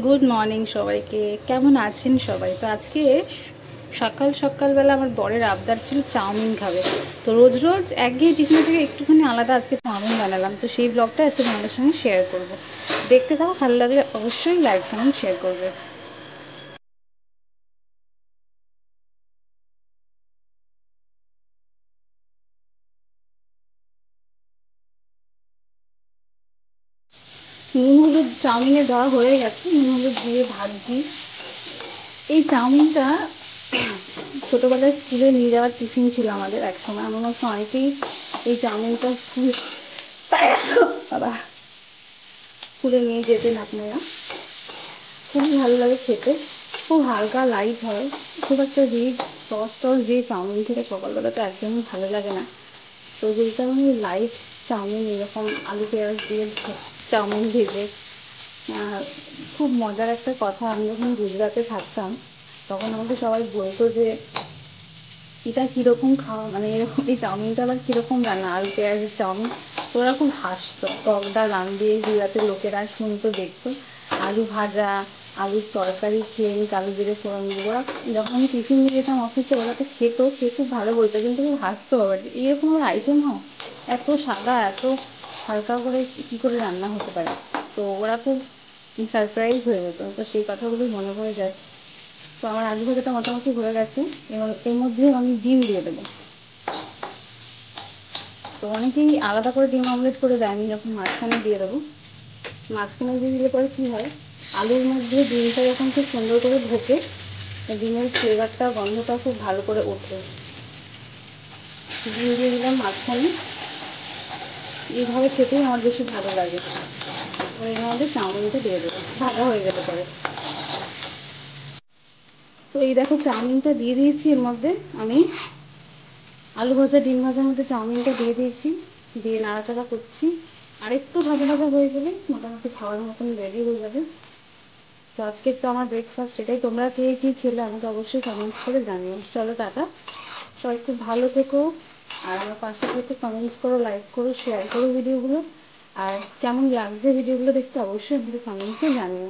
Good morning সবাইকে। কেমন আছেন সবাই? তো আজকে সকালবেলা আমার বরের আবদার ছিল চাউমিন খাবে। তো রোজ রোজ একঘেয়ে টিফিন থেকে একটুখানি আলাদা আজকে চাউমিন বানালাম। তো সেই ব্লগটা আজকে তোমাদের সঙ্গে শেয়ার করব। দেখতে থাকো, ভালো লাগলে অবশ্যই লাইক কমেন্ট শেয়ার করবে। নুন হলুদ চাউমিনে দেওয়া হয়ে গেছে, নুন হলুদ দিয়ে ভাজি। এই চাউমিনটা ছোটোবেলায় স্কুলে নিয়ে যাওয়ার টিফিন ছিল আমাদের একসময়। আমার মতো অনেকেই এই চাউমিনটা বাবা স্কুলে নিয়ে যেতেন আপনারা। খুবই ভালো লাগে খেতে, খুব হালকা লাইট হয়, খুব একটা রিচ সস টস দিয়ে চাউমিন খেতে সকালবেলা তো একদমই ভালো লাগে না। তো যেই কারণে লাইট চাউমিন এরকম আলু পেঁয়াজ দিয়ে চাউমিন ভেজে খুব মজার একটা কথা। আমি যখন গুজরাটে থাকতাম তখন আমাকে সবাই বলতো যে এটা কীরকম খাওয়া, মানে এরকম এই চাউমিনটা আবার কীরকম রান্না, আলু পেঁয়াজের চাউমিন। তো ওরা খুব হাসতো, টকটা গান দিয়ে গুজরাটের লোকেরা শুনতো দেখতো। আলু ভাজা, আলুর তরকারি খেয়ে আলু জিরে ফোড়ন দিয়ে ওরা যখন আমি টিফিন নিয়ে যেতাম অফিসে, ওরা তো খেত, খেয়ে খুব ভালো বলতো, কিন্তু খুব হাসতো আবার এরকম আমার আইটেম হয়, এত সাদা এত হালকা করে কী করে রান্না হতে পারে। তো ওরা খুব সারপ্রাইজ হয়ে যেত। তো সেই কথাগুলোই মনে পড়ে যায়। তো আমার আলু ভাজাটা মোটামুটি হয়ে গেছে, এবং এর মধ্যে আমি ডিম দিয়ে দেবো। তো অনেকেই আলাদা করে ডিম অমলেট করে দেয়, আমি যখন মাঝখানে দিয়ে দেবো। মাঝখানে দিয়ে দিলে পরে কী হয়, আলুর মধ্যে ডিমটা যখন খুব সুন্দর করে ঢোকে, ডিমের ফ্লেভারটা গন্ধটা খুব ভালো করে ওঠে। ডিম দিয়ে দিলাম মাঝখানে, এইভাবে খেতেই আমার বেশি ভালো লাগে। এর মধ্যে চাউমিনটা দিয়ে দেবো ভাজা হয়ে গেলে পরে। তো এই দেখো চাউমিনটা দিয়ে দিয়েছি, এর মধ্যে আমি আলু ভাজা ডিম ভাজার মধ্যে চাউমিনটা দিয়ে দিয়েছি, দিয়ে নাড়াচাড়া করছি। আর একটু ভাজা ভাজা হয়ে গেলে মোটামুটি খাওয়ার মতন রেডি হয়ে যাবে। তো আজকে তো আমার ব্রেকফাস্ট এটাই। তোমরা কে কী খেলে আমাকে অবশ্যই কমেন্টস করে জানিও। চলো টাটা, সবাই খুব ভালো থেকো, আর আমার পাশে থেকে কমেন্টস করো, লাইক করো, শেয়ার করো ভিডিওগুলো। আর কেমন লাগছে ভিডিওগুলো দেখতে অবশ্যই আমাকে কমেন্টসে জানিও।